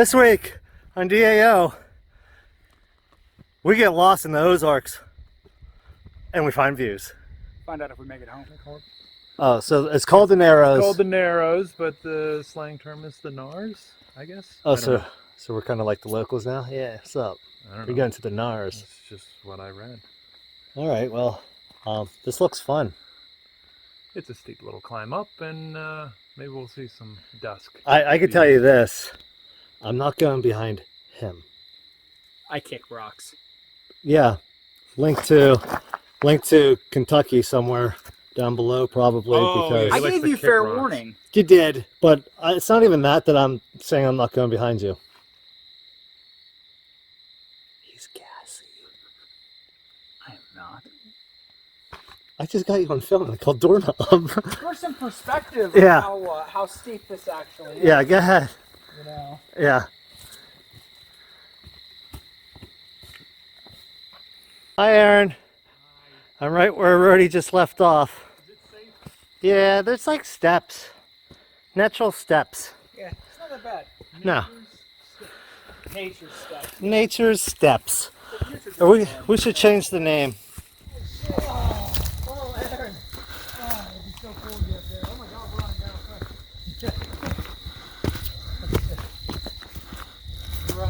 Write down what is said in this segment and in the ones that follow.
This week on DAO, we get lost in the Ozarks and we find views. Find out if we make it home. Oh, so it's called the Narrows. It's called the Narrows, but the slang term is the Nars, I guess. Oh, I don't know. so we're kind of like the locals now? Yeah, what's up? I don't We're know. going to the Nars. That's just what I read. All right, well, this looks fun. It's a steep little climb up, and maybe we'll see some dusk. I can tell you this. I'm not going behind him. I kick rocks. Yeah, link to Kentucky somewhere down below probably. Oh, because yeah. I likes gave to you kick fair rocks. warning. You did, but it's not even that I'm saying I'm not going behind you. He's gassy. I am not. I just got you on film. I called doorknob. For some perspective Yeah. of how steep this actually is. Yeah, go ahead. You know. Yeah. Hi, Aaron. I'm right where Rody just left off. Is it safe? Yeah, there's like steps. Natural steps. Yeah, it's not that bad. No. Nature's stuff. Nature's steps. Or we should change the name. Oh, Aaron. Oh, it'd be so cool to be up there. Oh my God, we're on now. Bro.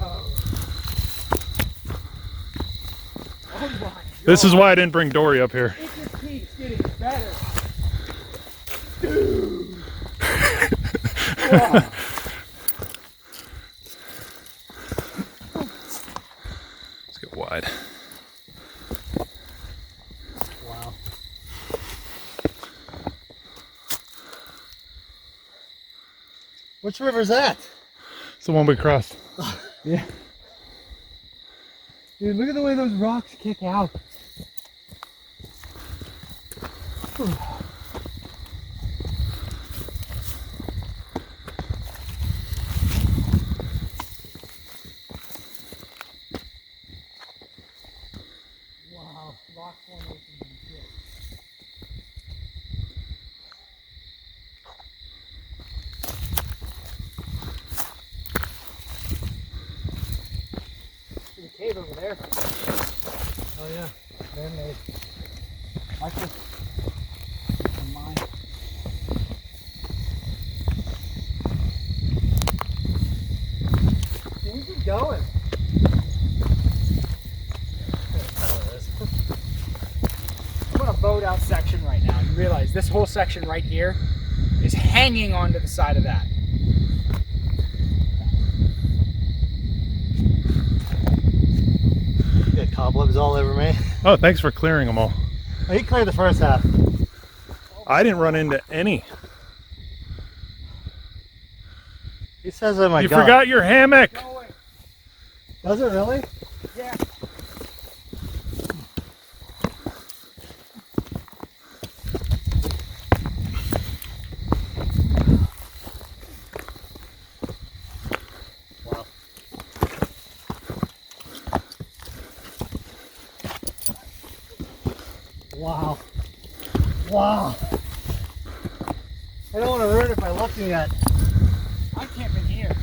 Oh my God. This is why I didn't bring Dory up here. It just keeps getting better. Dude. Wow. Let's get wide. Wow. Which river's that? It's the one we crossed. Yeah. Dude, look at the way those rocks kick out. Wow, rock formations and shit. There's a cave over there. Oh yeah. Man-made. Watch this. On mine. You can keep going. I'm on a boat out section right now. You realize this whole section right here is hanging onto the side of that. Get cobwebs all over me. Oh, thanks for clearing them all. Oh, he cleared the first half. I didn't run into any. He says, "Oh my You God." forgot your hammock. No way. Does it really? Yeah. Wow. Wow. Wow. I don't want to ruin it by looking at. I'm camping here.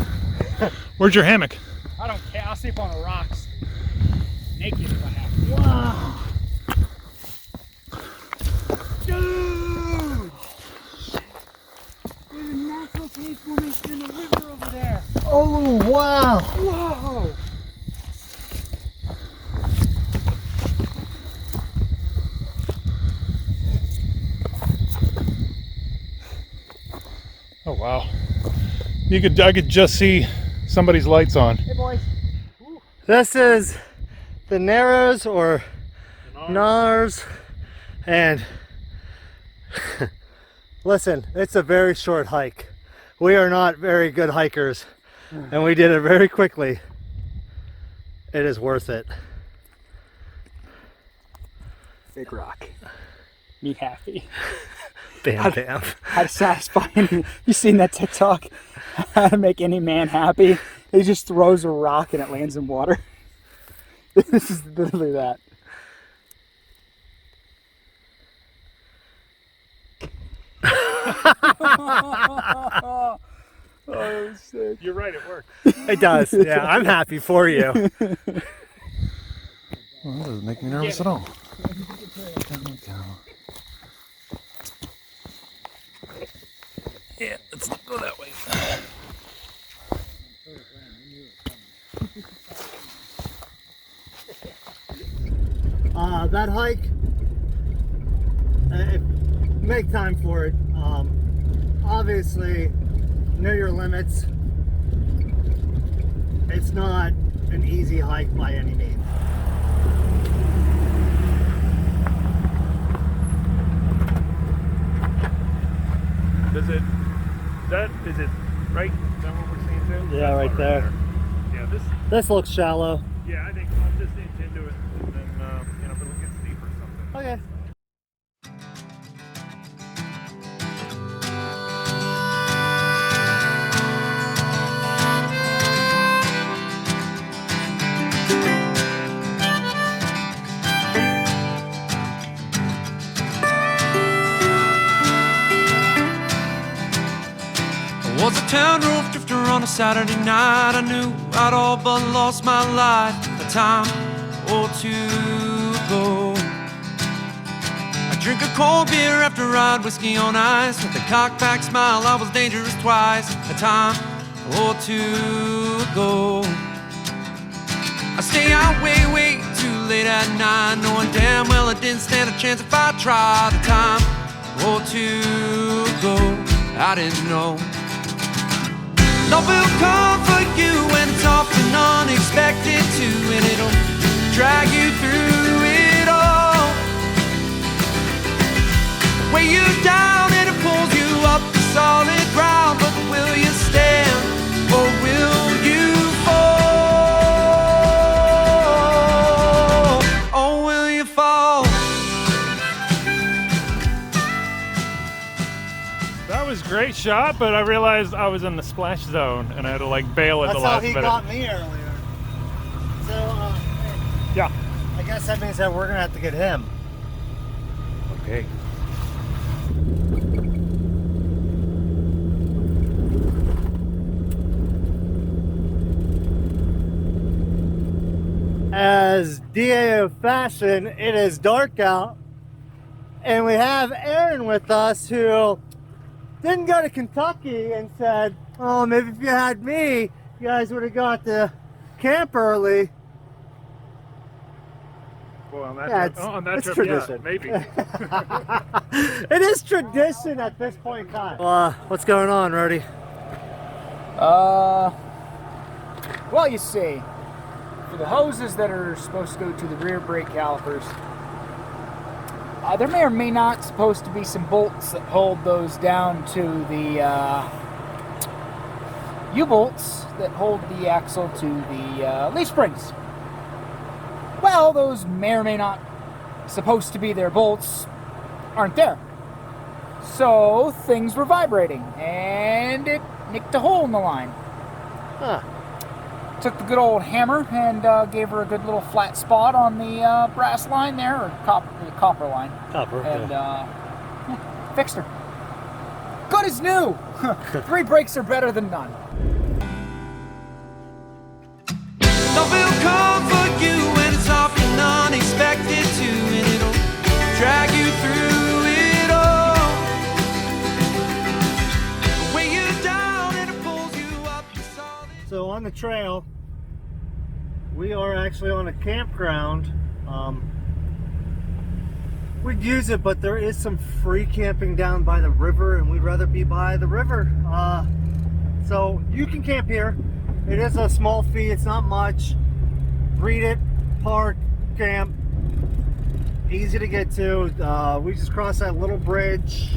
Where's your hammock? I don't care. I'll sleep on the rocks. Naked if I have to. Wow. Dude! There's a natural cave formation in the river over there. Oh, wow. Whoa! Oh wow. I could just see somebody's lights on. Hey boys. This is the Narrows or Nars, and listen, it's a very short hike. We are not very good hikers, and we did it very quickly. It is worth it. Big rock. Me happy. Bam, bam. How to satisfy him. You seen that TikTok? How to make any man happy? He just throws a rock and it lands in water. This is literally that. Oh, sick. You're right, it worked. It does. Yeah, I'm happy for you. Well, that doesn't make me nervous at all. Down we go. Yeah, let's go that way. That hike, make time for it. Obviously, know your limits. It's not an easy hike by any means. Is it right? Is that what we're seeing too? Yeah, That's right one there. Yeah, This looks shallow. yeah, I think I'll just inch into it and then, if it'll get steep or something. Okay. I was a town road drifter on a Saturday night. I knew I'd all but lost my life a time or two ago. I drink a cold beer after ride whiskey on ice. With a cockback smile, I was dangerous twice a time or two ago. I stay out way too late at night, knowing damn well I didn't stand a chance if I tried a time or two ago. I didn't know love will come for you when it's often unexpected too, and it'll drag you through it all. Weigh you down and it pulls you up to solid ground, but will you stand or will you fall? Or will you fall? That was a great shot, but I realized I was in the splash zone and I had to like bail at That's the how last he minute. got me earlier. So, Yeah. I guess that means that we're gonna have to get him. Okay. As DA of fashion, it is dark out, and we have Aaron with us who didn't go to Kentucky and said, oh, maybe if you had me, you guys would have got to camp early. Well, on that Yeah, trip, on that it's trip, tradition. yeah, maybe. It is tradition at this point in time. What's going on, Rody? Well, you see, for the hoses that are supposed to go to the rear brake calipers, there may or may not supposed to be some bolts that hold those down to the U-bolts that hold the axle to the leaf springs. Well, those may or may not supposed to be their bolts aren't there. So things were vibrating and it nicked a hole in the line. Huh. Took the good old hammer and gave her a good little flat spot on the brass line there, or copper line. Copper, And yeah. fixed her. Good as new. 3 brakes are better than none. Love will come for you when it's often unexpected too, and it'll drag you through it all. Weigh you down and it pulls you up to solid. So on the trail, we are actually on a campground. We'd use it, but there is some free camping down by the river, and we'd rather be by the river. So you can camp here. It is a small fee, it's not much. Read it, park, camp. Easy to get to. We just crossed that little bridge.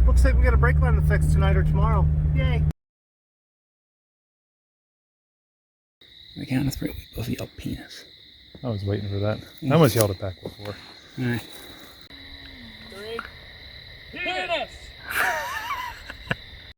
Looks like we got a brake line to fix tonight or tomorrow. Yay. On the count of 3, we both yelled penis. I was waiting for that. I almost yelled it back before. All right.